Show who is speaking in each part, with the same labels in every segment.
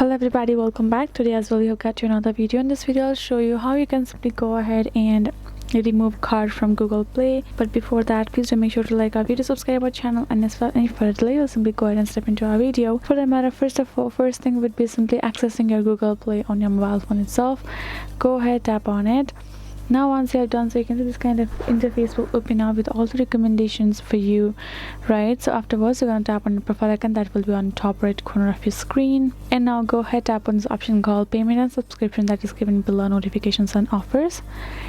Speaker 1: Hello everybody, welcome back. Today as well we have got to another video. In this video I'll show you how you can simply go ahead and remove card from Google Play. But before that, please do make sure to like our video, subscribe our channel, and as well any further delay we'll simply go ahead and step into our video. For that matter, first thing would be simply accessing your Google Play on your mobile phone itself. Go ahead, tap on it. Now once you have done so, you can see this kind of interface will open up with all the recommendations for you, right? So afterwards you're going to tap on the profile icon that will be on the top right corner of your screen, and now go ahead, tap on this option called payment and subscription that is given below notifications and offers.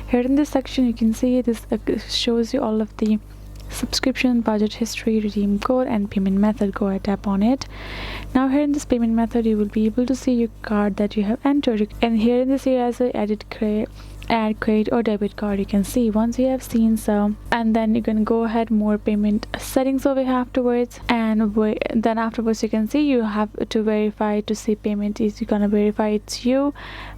Speaker 1: Here in this section you can see this shows you all of the subscription, budget history, redeem code, and payment method. Go ahead, tap on it. Now here in this payment method you will be able to see your card that you have entered, and here in this area as a add credit or debit card. You can see once you have seen so, and then you can go ahead more payment settings over here afterwards, and then afterwards you can see you have to verify to see payment is you gonna verify it's you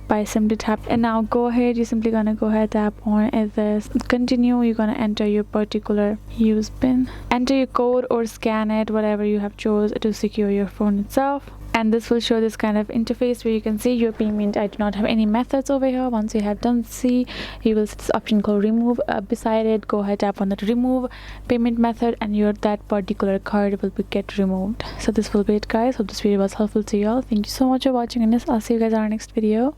Speaker 1: by simply tap. And now go ahead, you're simply gonna go ahead, tap on this continue. You're gonna enter your particular use pin, enter your code or scan it, whatever you have chose to secure your phone itself, and this will show this kind of interface where you can see your payment. I do not have any methods over here. Once you have done see, you will see this option called remove. Beside it, go ahead, tap on that remove payment method, and that particular card will get removed. So this will be it, guys. Hope this video was helpful to you all. Thank you so much for watching, and I'll see you guys in our next video.